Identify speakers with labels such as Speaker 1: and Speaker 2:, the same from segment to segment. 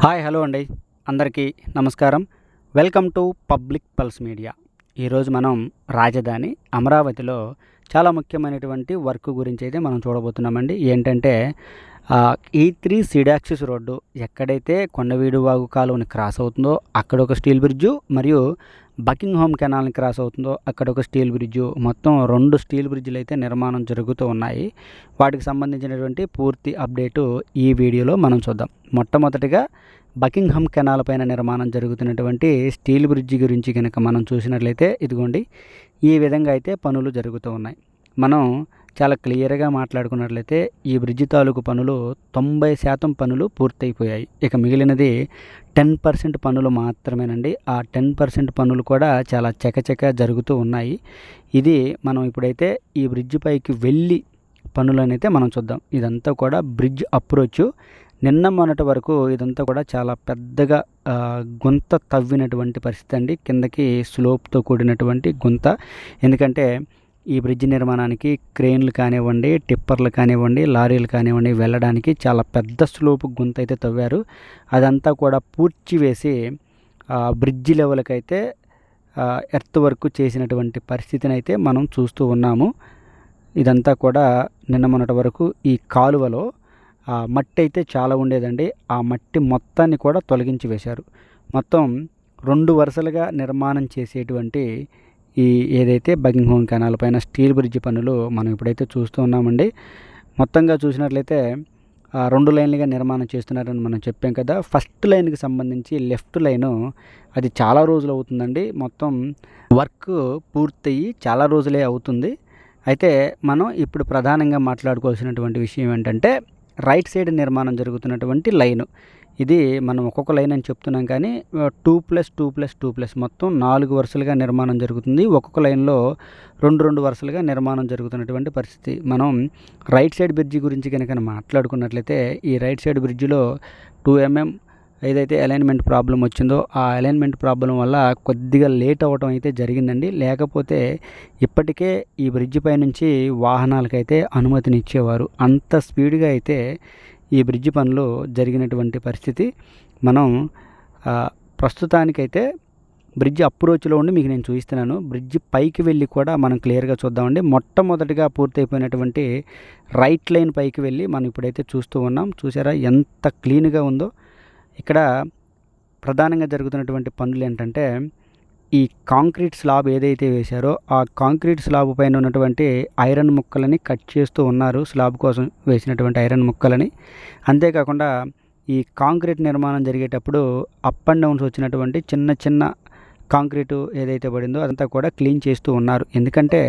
Speaker 1: Hi hello అండి, అందరికీ నమస్కారం. Welcome to public pulse media. ఈరోజు మనం రాజధాని అమరావతిలో చాలా ముఖ్యమైనటువంటి వర్క్ గురించి అయితే మనం చూడబోతున్నామండి. ఏంటంటే E3 సిడాక్సిస్ రోడ్డు ఎక్కడైతే కొండవీడు వాగు కాలువని క్రాస్ అవుతుందో అక్కడ ఒక స్టీల్ బ్రిడ్జు, మరియు బకింగ్హామ్ కెనాల్ని క్రాస్ అవుతుందో అక్కడ ఒక స్టీల్ బ్రిడ్జు, మొత్తం 2 స్టీల్ బ్రిడ్జ్లు అయితే నిర్మాణం జరుగుతూ ఉన్నాయి. వాటికి సంబంధించినటువంటి పూర్తి అప్డేటు ఈ వీడియోలో మనం చూద్దాం. మొట్టమొదటిగా బకింగ్హామ్ కెనాల్ పైన నిర్మాణం జరుగుతున్నటువంటి స్టీల్ బ్రిడ్జి గురించి కనుక మనం చూసినట్లయితే ఇదిగోండి, ఈ విధంగా అయితే పనులు జరుగుతూ ఉన్నాయి. మనం చాలా క్లియర్గా మాట్లాడుకున్నట్లయితే ఈ బ్రిడ్జి తాలూకు పనులు 90% పనులు పూర్తయిపోయాయి. ఇక మిగిలినది 10% పనులు మాత్రమేనండి. ఆ 10% పనులు కూడా చాలా చకచక జరుగుతూ ఉన్నాయి. ఇది మనం ఇప్పుడైతే ఈ బ్రిడ్జి పైకి వెళ్ళి పనులనైతే మనం చూద్దాం. ఇదంతా కూడా బ్రిడ్జ్ అప్రోచ్. నిన్న మొన్నటి వరకు ఇదంతా కూడా చాలా పెద్దగా గుంత తవ్వినటువంటి పరిస్థితి అండి. కిందకి స్లోప్తో కూడినటువంటి గుంత. ఎందుకంటే ఈ బ్రిడ్జ్ నిర్మాణానికి క్రేన్లు కానివ్వండి, టిప్పర్లు కానివ్వండి, లారీలు కానివ్వండి వెళ్ళడానికి చాలా పెద్ద స్లోప్ గుంత అయితే తవ్వారు. అదంతా కూడా పూడ్చివేసి బ్రిడ్జి లెవెల్కి అయితే ఎర్త్ వర్క్ చేసినటువంటి పరిస్థితిని అయితే మనం చూస్తూ ఉన్నాము. ఇదంతా కూడా నిన్న మొన్నటి వరకు ఈ కాలువలో మట్టి అయితే చాలా ఉండేదండి. ఆ మట్టి మొత్తాన్ని కూడా తొలగించి వేశారు. మొత్తం 2 వరుసలుగా నిర్మాణం చేసేటువంటి ఈ ఏదైతే బకింగ్హామ్ కెనాల్ పైన స్టీల్ బ్రిడ్జి పనులు మనం ఇప్పుడైతే చూస్తూ ఉన్నామండి. మొత్తంగా చూసినట్లయితే 2 లైన్లుగా నిర్మాణం చేస్తున్నారని మనం చెప్పాం కదా. ఫస్ట్ లైన్కి సంబంధించి లెఫ్ట్ లైను అది చాలా రోజులు అవుతుందండి. మొత్తం వర్క్ పూర్తయ్యి చాలా రోజులే అవుతుంది. అయితే మనం ఇప్పుడు ప్రధానంగా మాట్లాడుకోవాల్సినటువంటి విషయం ఏంటంటే రైట్ సైడ్ నిర్మాణం జరుగుతున్నటువంటి లైను. ఇది మనం ఒక్కొక్క లైన్ అని చెప్తున్నాం, కానీ 2+2+2+ మొత్తం 4 వరుసలుగా నిర్మాణం జరుగుతుంది. ఒక్కొక్క లైన్లో 2 వరుసలుగా నిర్మాణం జరుగుతున్నటువంటి పరిస్థితి. మనం రైట్ సైడ్ బ్రిడ్జి గురించి కనుక మాట్లాడుకున్నట్లయితే ఈ రైట్ సైడ్ బ్రిడ్జిలో 2 mm ఏదైతే అలైన్మెంట్ ప్రాబ్లం వచ్చిందో ఆ అలైన్మెంట్ ప్రాబ్లం వల్ల కొద్దిగా లేట్ అవ్వటం అయితే జరిగిందండి. లేకపోతే ఇప్పటికే ఈ బ్రిడ్జి పై నుంచి వాహనాలకైతే అనుమతినిచ్చేవారు. అంత స్పీడ్గా అయితే ఈ బ్రిడ్జి పనులు జరిగినటువంటి పరిస్థితి. మనం ప్రస్తుతానికైతే బ్రిడ్జి అప్రోచ్లో ఉండి మీకు నేను చూపిస్తున్నాను. బ్రిడ్జి పైకి వెళ్ళి కూడా మనం క్లియర్గా చూద్దామండి. మొట్టమొదటిగా పూర్తయిపోయినటువంటి రైట్ లైన్ పైకి వెళ్ళి మనం ఇప్పుడైతే చూస్తూ ఉన్నాం. చూసారా ఎంత క్లీన్గా ఉందో. ఇక్కడ ప్రధానంగా జరుగుతున్నటువంటి పనులు ఏంటంటే ఈ కాంక్రీట్ స్లాబ్ ఏదైతే వేశారో ఆ కాంక్రీట్ స్లాబ్ పైన ఉన్నటువంటి ఐరన్ ముక్కలని కట్ చేస్తూ ఉన్నారు. స్లాబ్ కోసం వేసినటువంటి ఐరన్ ముక్కలని. అంతేకాకుండా ఈ కాంక్రీట్ నిర్మాణం జరిగేటప్పుడు అప్ అండ్ డౌన్స్ వచ్చినటువంటి చిన్న చిన్న కాంక్రీటు ఏదైతే పడిందో అదంతా కూడా క్లీన్ చేస్తూ ఉన్నారు. ఎందుకంటే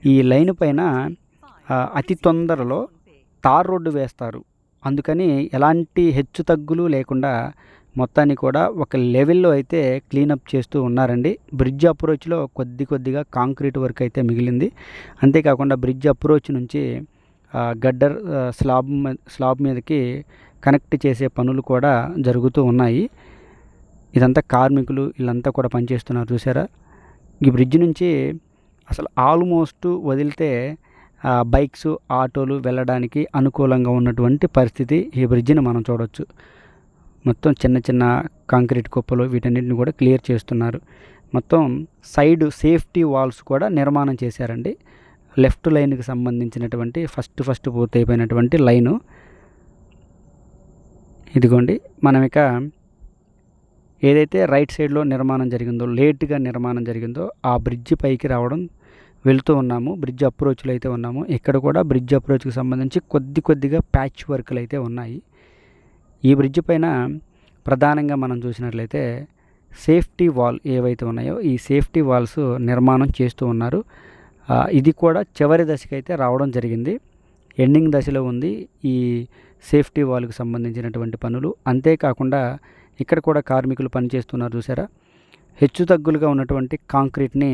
Speaker 1: ఈ లైన్ పైన అతి తొందరలో తార్ రోడ్డు వేస్తారు. అందుకని ఎలాంటి హెచ్చు తగ్గులు లేకుండా మొత్తాన్ని కూడా ఒక లెవెల్లో అయితే క్లీనప్ చేస్తూ ఉన్నారండి. బ్రిడ్జ్ అప్రోచ్లో కొద్దిగా కాంక్రీట్ వర్క్ అయితే మిగిలింది. అంతేకాకుండా బ్రిడ్జ్ అప్రోచ్ నుంచి గడ్డర్ స్లాబ్ మీదకి కనెక్ట్ చేసే పనులు కూడా జరుగుతూ ఉన్నాయి. ఇదంతా కార్మికులు వీళ్ళంతా కూడా పనిచేస్తున్నారు. చూసారా, ఈ బ్రిడ్జ్ నుంచి అసలు ఆల్మోస్ట్ వదిలితే బైక్స్, ఆటోలు వెళ్ళడానికి అనుకూలంగా ఉన్నటువంటి పరిస్థితి ఈ బ్రిడ్జిని మనం చూడవచ్చు. మొత్తం చిన్న చిన్న కాంక్రీట్ కుప్పలు వీటన్నిటిని కూడా క్లియర్ చేస్తున్నారు. మొత్తం సైడ్ సేఫ్టీ వాల్స్ కూడా నిర్మాణం చేశారండి. లెఫ్ట్ లైన్కి సంబంధించినటువంటి ఫస్ట్ పూర్తయిపోయినటువంటి లైను ఇదిగోండి. మనం ఇక ఏదైతే రైట్ సైడ్లో నిర్మాణం జరిగిందో, లేట్గా నిర్మాణం జరిగిందో ఆ బ్రిడ్జి పైకి రావడం వెళ్తూ ఉన్నాము. బ్రిడ్జ్ అప్రోచ్లో అయితే ఉన్నాము. ఇక్కడ కూడా బ్రిడ్జ్ అప్రోచ్కి సంబంధించి కొద్దిగా ప్యాచ్ వర్క్లు అయితే ఉన్నాయి. ఈ బ్రిడ్జి పైన ప్రధానంగా మనం చూసినట్లయితే సేఫ్టీ వాల్ ఏవైతే ఉన్నాయో ఈ సేఫ్టీ వాల్స్ నిర్మాణం చేస్తూ ఉన్నారు. ఇది కూడా చివరి దశకి అయితే రావడం జరిగింది. ఎండింగ్ దశలో ఉంది ఈ సేఫ్టీ వాల్కి సంబంధించినటువంటి పనులు. అంతేకాకుండా ఇక్కడ కూడా కార్మికులు పనిచేస్తున్నారు. చూసారా, హెచ్చు తగ్గులుగా ఉన్నటువంటి కాంక్రీట్ని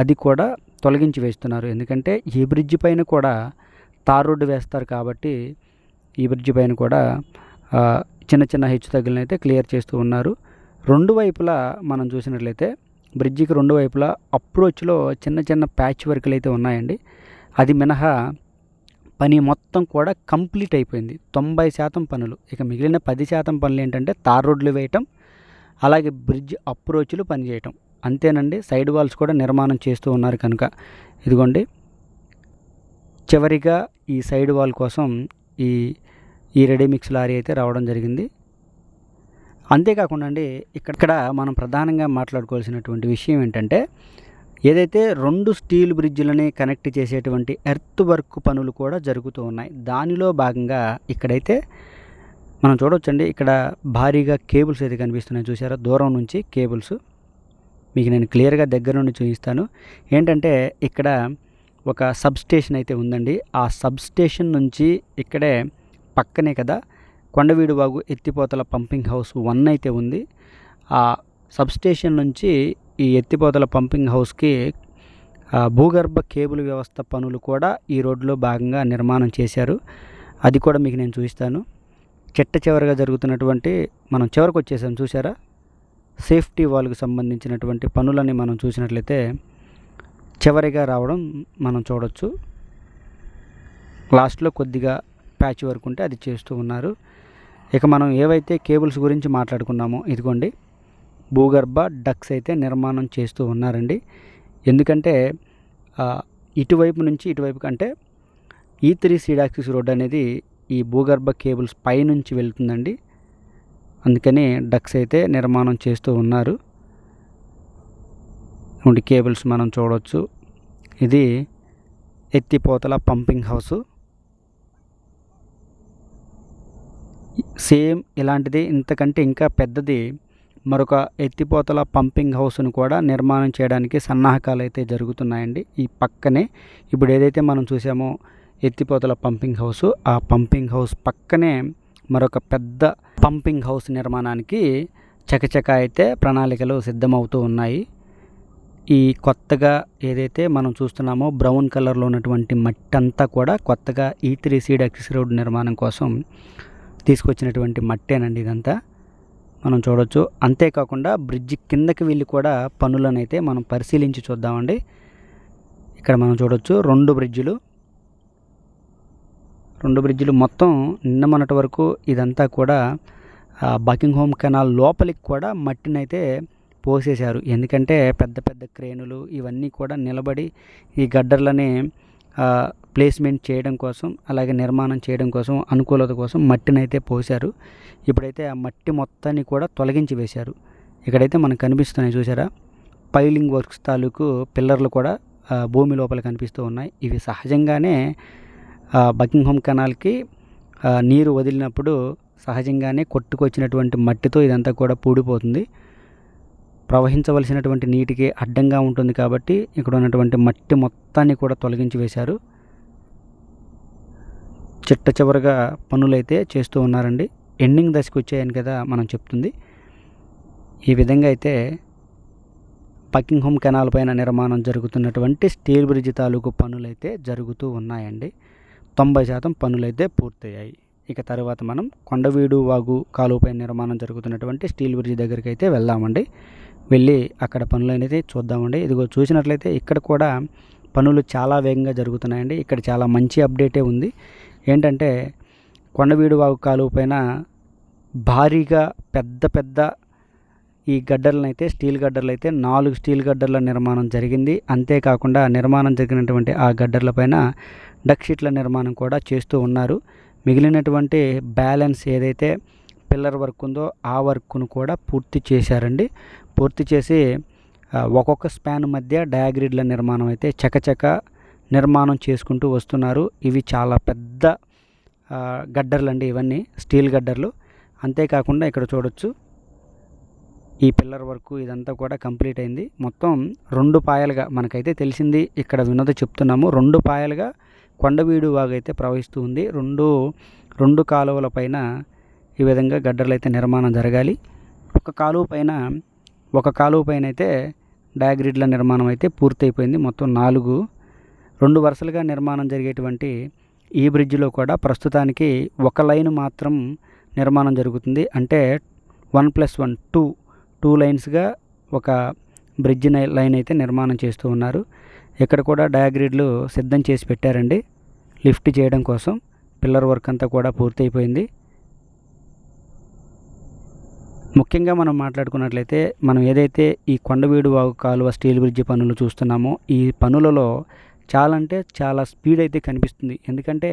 Speaker 1: అది కూడా తొలగించి వేస్తున్నారు. ఎందుకంటే ఈ బ్రిడ్జి పైన కూడా తార్ రోడ్డు వేస్తారు కాబట్టి ఈ బ్రిడ్జి పైన కూడా చిన్న హెచ్చు తగ్గులను అయితే క్లియర్ చేస్తూ ఉన్నారు. 2 వైపులా మనం చూసినట్లయితే బ్రిడ్జికి 2 వైపులా అప్రోచ్లో చిన్న ప్యాచ్ వర్క్లు అయితే ఉన్నాయండి. అది మినహా పని మొత్తం కూడా కంప్లీట్ అయిపోయింది. 90% పనులు. ఇక మిగిలిన 10% పనులు ఏంటంటే తార్ రోడ్లు వేయటం, అలాగే బ్రిడ్జ్ అప్రోచ్లు పనిచేయటం అంతేనండి. సైడ్ వాల్స్ కూడా నిర్మాణం చేస్తూ ఉన్నారు కనుక ఇదిగోండి చివరిగా ఈ సైడ్ వాల్ కోసం ఈ ఈ రెడీమిక్స్ లారీ అయితే రావడం జరిగింది. అంతేకాకుండా అండి ఇక్కడ మనం ప్రధానంగా మాట్లాడుకోవాల్సినటువంటి విషయం ఏంటంటే ఏదైతే 2 స్టీల్ బ్రిడ్జ్లని కనెక్ట్ చేసేటువంటి ఎర్త్ వర్క్ పనులు కూడా జరుగుతూ ఉన్నాయి. దానిలో భాగంగా ఇక్కడైతే మనం చూడవచ్చండి, ఇక్కడ భారీగా కేబుల్స్ అయితే కనిపిస్తున్నాయి చూసారా, దూరం నుంచి కేబుల్స్. మీకు నేను క్లియర్గా దగ్గర నుండి చూపిస్తాను. ఏంటంటే ఇక్కడ ఒక సబ్ స్టేషన్ అయితే ఉందండి. ఆ సబ్ స్టేషన్ నుంచి ఇక్కడే పక్కనే కదా కొండవీడువాగు ఎత్తిపోతల పంపింగ్ హౌస్ 1 అయితే ఉంది. ఆ సబ్ స్టేషన్ నుంచి ఈ ఎత్తిపోతల పంపింగ్ హౌస్కి భూగర్భ కేబుల్ వ్యవస్థ పనులు కూడా ఈ రోడ్లో భాగంగా నిర్మాణం చేశారు. అది కూడా మీకు నేను చూపిస్తాను. చివరగా జరుగుతున్నటువంటి మనం చివరికి వచ్చేసాం చూసారా, సేఫ్టీ వాల్కి సంబంధించినటువంటి పనులని మనం చూసినట్లయితే చివరిగా రావడం మనం చూడొచ్చు. లాస్ట్లో కొద్దిగా ప్యాచ్ వర్క్ ఉంటే అది చేస్తూ ఉన్నారు. ఇక మనం ఏవైతే కేబుల్స్ గురించి మాట్లాడుకున్నామో ఇదిగోండి భూగర్భ డక్స్ అయితే నిర్మాణం చేస్తూ ఉన్నారండి. ఎందుకంటే ఇటువైపు నుంచి ఇటువైపు కంటే E3 సీడాక్సిస్ రోడ్ అనేది ఈ భూగర్భ కేబుల్స్ పైనుంచి వెళ్తుందండి. అందుకని డక్స్ అయితే నిర్మాణం చేస్తూ ఉన్నారు. కేబుల్స్ మనం చూడవచ్చు. ఇది ఎత్తిపోతల పంపింగ్ హౌసు. సేమ్ ఇలాంటిది ఇంతకంటే ఇంకా పెద్దది మరొక ఎత్తిపోతల పంపింగ్ హౌస్ను కూడా నిర్మాణం చేయడానికి సన్నాహకాలు అయితే జరుగుతున్నాయండి. ఈ పక్కనే ఇప్పుడు ఏదైతే మనం చూసామో ఎత్తిపోతల పంపింగ్ హౌస్, ఆ పంపింగ్ హౌస్ పక్కనే మరొక పెద్ద పంపింగ్ హౌస్ నిర్మాణానికి చకచక అయితే ప్రణాళికలు సిద్ధమవుతూ ఉన్నాయి. ఈ కొత్తగా ఏదైతే మనం చూస్తున్నామో బ్రౌన్ కలర్లో ఉన్నటువంటి మట్టి అంతా కూడా కొత్తగా E3 సీడాక్సిస్ రోడ్ నిర్మాణం కోసం తీసుకొచ్చినటువంటి మట్టేనండి ఇదంతా మనం చూడవచ్చు. అంతేకాకుండా బ్రిడ్జి కిందకి వెళ్ళి కూడా పనులను అయితే మనం పరిశీలించి చూద్దామండి. ఇక్కడ మనం చూడవచ్చు 2 బ్రిడ్జిలు మొత్తం నిన్న మొన్నటి వరకు ఇదంతా కూడా బకింగ్హామ్ కెనాల్ లోపలికి కూడా మట్టిని అయితే పోసేశారు. ఎందుకంటే పెద్ద పెద్ద క్రేనులు ఇవన్నీ కూడా నిలబడి ఈ గడ్డర్లని ప్లేస్మెంట్ చేయడం కోసం, అలాగే నిర్మాణం చేయడం కోసం, అనుకూలత కోసం మట్టిని అయితే పోశారు. ఇప్పుడైతే ఆ మట్టి మొత్తాన్ని కూడా తొలగించి వేశారు. ఇక్కడైతే మనకు కనిపిస్తున్నాయి చూసారా, పైలింగ్ వర్క్స్ తాలూకు పిల్లర్లు కూడా భూమి లోపల కనిపిస్తూ ఉన్నాయి. ఇవి సహజంగానే బకింగ్హామ్ కెనాల్కి నీరు వదిలినప్పుడు సహజంగానే కొట్టుకొచ్చినటువంటి మట్టితో ఇదంతా కూడా పూడిపోతుంది. ప్రవహించవలసినటువంటి నీటికి అడ్డంగా ఉంటుంది కాబట్టి ఇక్కడ ఉన్నటువంటి మట్టి మొత్తాన్ని కూడా తొలగించి వేశారు. చివరగా పనులైతే చేస్తూ ఉన్నారండి. ఎండింగ్ దశకు వచ్చాయని కదా మనం చెప్తుంది. ఈ విధంగా అయితే బకింగ్హామ్ కెనాల్ పైన నిర్మాణం జరుగుతున్నటువంటి స్టీల్ బ్రిడ్జ్ తాలూకు పనులైతే జరుగుతూ ఉన్నాయండి. 90% పనులైతే పూర్తయ్యాయి. ఇక తర్వాత మనం కొండవీడు వాగు కాలువపై నిర్మాణం జరుగుతున్నటువంటి స్టీల్ బ్రిడ్జ్ దగ్గరికి అయితే వెళ్దామండి. వెళ్ళి అక్కడ పనులనేది చూద్దామండి. ఇదిగో చూసినట్లయితే ఇక్కడ కూడా పనులు చాలా వేగంగా జరుగుతున్నాయండి. ఇక్కడ చాలా మంచి అప్డేటే ఉంది. ఏంటంటే కొండవీడు వాగు కాలువ పైన భారీగా పెద్ద ఈ గడ్డర్లను అయితే స్టీల్ గడ్డర్లు అయితే 4 స్టీల్ గడ్డర్ల నిర్మాణం జరిగింది. అంతేకాకుండా నిర్మాణం జరిగినటువంటి ఆ గడ్డర్ల పైన డక్ షీట్ల నిర్మాణం కూడా చేస్తూ ఉన్నారు. మిగిలినటువంటి బ్యాలెన్స్ ఏదైతే పిల్లర్ వర్క్ ఉందో ఆ వర్క్ను కూడా పూర్తి చేశారండి. పూర్తి చేసి ఒక్కొక్క స్పాన్ మధ్య డయాగ్రిడ్ల నిర్మాణం అయితే చకచక నిర్మాణం చేసుకుంటూ వస్తున్నారు. ఇవి చాలా పెద్ద గడ్డర్లు అండి, ఇవన్నీ స్టీల్ గడ్డర్లు. అంతేకాకుండా ఇక్కడ చూడొచ్చు ఈ పిల్లర్ వర్క్ ఇదంతా కూడా కంప్లీట్ అయింది. మొత్తం 2 పాయలుగా మనకైతే తెలిసింది, ఇక్కడ వినోద చెప్తున్నాము, 2 పాయలుగా కొండవీడు వాగు అయితే ప్రవహిస్తూ ఉంది. రెండు కాలువల పైన ఈ విధంగా గడ్డర్లు అయితే నిర్మాణం జరగాలి. ఒక కాలువ పైన అయితే డయాగ్రిడ్ల నిర్మాణం అయితే పూర్తయిపోయింది. మొత్తం 2 వరుసలుగా నిర్మాణం జరిగేటువంటి ఈ బ్రిడ్జిలో కూడా ప్రస్తుతానికి ఒక లైన్ మాత్రం నిర్మాణం జరుగుతుంది. అంటే 1+1 2 లైన్స్గా ఒక బ్రిడ్జ్ లైన్ అయితే నిర్మాణం చేస్తూ ఉన్నారు. ఇక్కడ కూడా డయాగ్రిడ్లు సిద్ధం చేసి పెట్టారండి. లిఫ్ట్ చేయడం కోసం పిల్లర్ వర్క్ అంతా కూడా పూర్తయిపోయింది. ముఖ్యంగా మనం మాట్లాడుకున్నట్లయితే మనం ఏదైతే ఈ కొండవీడు వాగు కాలువ స్టీల్ బ్రిడ్జి పనులు చూస్తున్నామో ఈ పనులలో చాలా అంటే చాలా స్పీడ్ అయితే కనిపిస్తుంది. ఎందుకంటే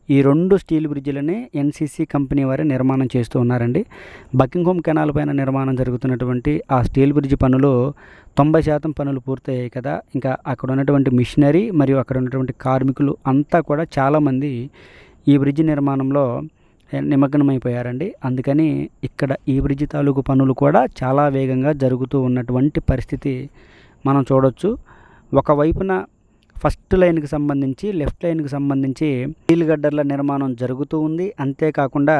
Speaker 1: ఈ 2 స్టీల్ బ్రిడ్జిలని ఎన్సీసీ కంపెనీ వారే నిర్మాణం చేస్తూ ఉన్నారండి. బకింగ్హామ్ కెనాల్ పైన నిర్మాణం జరుగుతున్నటువంటి ఆ స్టీల్ బ్రిడ్జి పనులు 90% పనులు పూర్తయ్యాయి కదా. ఇంకా అక్కడ ఉన్నటువంటి మిషనరీ మరియు అక్కడ ఉన్నటువంటి కార్మికులు అంతా కూడా చాలామంది ఈ బ్రిడ్జి నిర్మాణంలో నిమగ్నమైపోయారండి. అందుకని ఇక్కడ ఈ బ్రిడ్జి తాలూకు పనులు కూడా చాలా వేగంగా జరుగుతూ ఉన్నటువంటి పరిస్థితి మనం చూడొచ్చు. ఒకవైపున ఫస్ట్ లైన్కి సంబంధించి లెఫ్ట్ లైన్కి సంబంధించి స్టీల్ గడ్డర్ల నిర్మాణం జరుగుతూ ఉంది. అంతేకాకుండా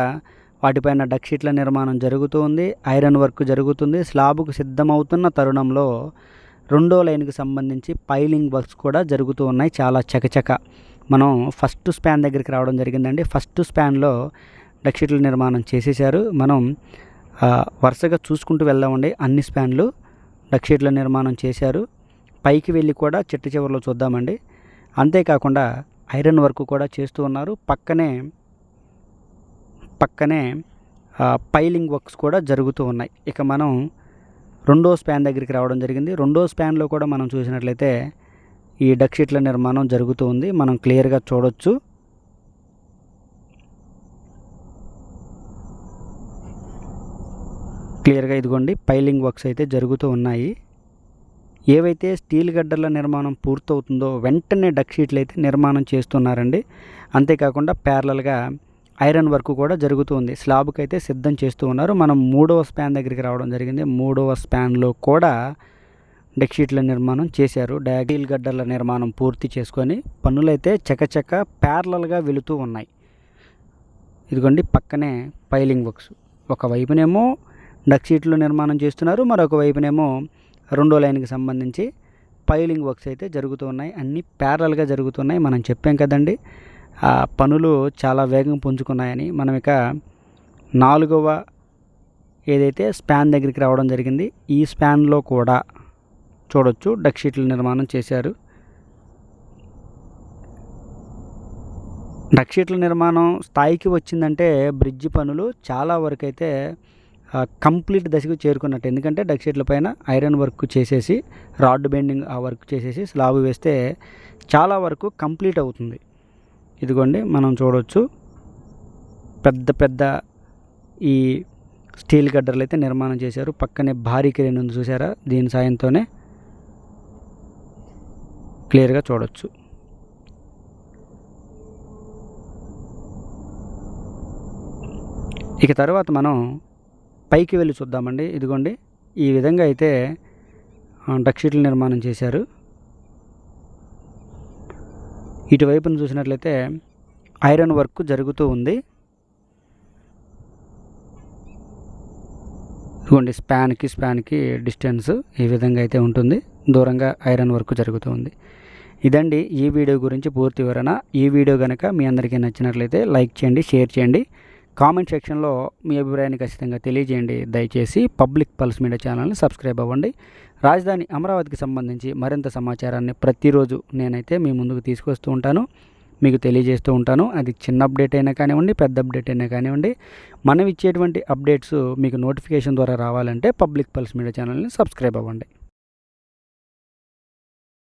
Speaker 1: వాటిపైన డక్ షీట్ల నిర్మాణం జరుగుతూ ఉంది. ఐరన్ వర్క్ జరుగుతుంది. స్లాబ్కు సిద్ధమవుతున్న తరుణంలో రెండో లైన్కి సంబంధించి పైలింగ్ వర్క్స్ కూడా జరుగుతూ ఉన్నాయి. చాలా చకచక మనం ఫస్ట్ స్పాన్ దగ్గరికి రావడం జరిగిందండి. ఫస్ట్ స్పాన్లో డక్ షీట్ల నిర్మాణం చేసేసారు. మనం వరుసగా చూసుకుంటూ వెళ్దామండి. అన్ని స్పాన్లు డక్ షీట్ల నిర్మాణం చేశారు. పైకి వెళ్ళి కూడా చెట్టు చివరిలో చూద్దామండి. అంతేకాకుండా ఐరన్ వర్క్ కూడా చేస్తూ ఉన్నారు. పక్కనే పైలింగ్ వర్క్స్ కూడా జరుగుతూ ఉన్నాయి. ఇక మనం రెండో స్పాన్ దగ్గరికి రావడం జరిగింది. రెండో స్పాన్లో కూడా మనం చూసినట్లయితే ఈ డక్ షీట్ల నిర్మాణం జరుగుతూ ఉంది. మనం క్లియర్గా చూడొచ్చు. క్లియర్గా ఇదిగోండి పైలింగ్ వర్క్స్ అయితే జరుగుతూ ఉన్నాయి. ఏవైతే స్టీల్ గడ్డర్ల నిర్మాణం పూర్తవుతుందో వెంటనే డక్ షీట్లు అయితే నిర్మాణం చేస్తున్నారండి. అంతేకాకుండా ప్యారలల్గా ఐరన్ వర్క్ కూడా జరుగుతుంది. స్లాబ్కి అయితే సిద్ధం చేస్తూ ఉన్నారు. మనం 3వ స్పాన్ దగ్గరికి రావడం జరిగింది. 3వ స్పాన్లో కూడా డక్ షీట్ల నిర్మాణం చేశారు. స్టీల్ గడ్డర్ల నిర్మాణం పూర్తి చేసుకొని పనులైతే చకచక ప్యారలల్గా వెళుతూ ఉన్నాయి. ఇదిగోండి పక్కనే పైలింగ్ వర్క్స్. ఒకవైపునేమో డక్ షీట్లు నిర్మాణం చేస్తున్నారు. మరొక వైపునేమో రెండో లైన్కి సంబంధించి పైలింగ్ వర్క్స్ అయితే జరుగుతూ ఉన్నాయి. అన్నీ ప్యారలల్గా జరుగుతున్నాయి. మనం చెప్పాం కదండి ఆ పనులు చాలా వేగం పుంజుకున్నాయని. మనం ఇక 4వ ఏదైతే స్పాన్ దగ్గరికి రావడం జరిగింది. ఈ స్పాన్లో కూడా చూడొచ్చు డక్ షీట్ల నిర్మాణం చేశారు. డక్ షీట్ల నిర్మాణం స్థాయికి వచ్చిందంటే బ్రిడ్జి పనులు చాలా వరకు అయితే కంప్లీట్ దశకు చేరుకున్నట్టు. ఎందుకంటే డక్ షీట్ల పైన ఐరన్ వర్క్ చేసేసి రాడ్ బెండింగ్ ఆ వర్క్ చేసేసి స్లాబ్ వేస్తే చాలా వరకు కంప్లీట్ అవుతుంది. ఇదిగోండి మనం చూడవచ్చు పెద్ద ఈ స్టీల్ గడ్డర్లు అయితే నిర్మాణం చేశారు. పక్కనే భారీ క్రేన్ ఉంది చూసారా. దీని సాయంతోనే క్లియర్గా చూడవచ్చు. ఇక తర్వాత మనం పైకి వెళ్ళి చూద్దామండి. ఇదిగోండి ఈ విధంగా అయితే డక్ షీట్ల నిర్మాణం చేశారు. ఇటువైపును చూసినట్లయితే ఐరన్ వర్క్ జరుగుతూ ఉంది. ఇదిగోండి స్పాన్కి డిస్టెన్స్ ఈ విధంగా అయితే ఉంటుంది. దూరంగా ఐరన్ వర్క్ జరుగుతూ ఉంది. ఇదండి ఈ వీడియో గురించి పూర్తి వివరణ. ఈ వీడియో కనుక మీ అందరికీ నచ్చినట్లయితే లైక్ చేయండి, షేర్ చేయండి. కామెంట్ సెక్షన్లో మీ అభిప్రాయాన్ని ఖచ్చితంగా తెలియజేయండి. దయచేసి పబ్లిక్ పల్స్ మీడియా ఛానల్ని సబ్స్క్రైబ్ అవ్వండి. రాజధాని అమరావతికి సంబంధించి మరింత సమాచారాన్ని ప్రతిరోజు నేనైతే మీ ముందుకు తీసుకొస్తూ ఉంటాను, మీకు తెలియజేస్తూ ఉంటాను. అది చిన్న అప్డేట్ అయినా కానివ్వండి, పెద్ద అప్డేట్ అయినా కానివ్వండి. మనం ఇచ్చేటువంటి అప్డేట్స్ మీకు నోటిఫికేషన్ ద్వారా రావాలంటే పబ్లిక్ పల్స్ మీడియా ఛానల్ని సబ్స్క్రైబ్ అవ్వండి.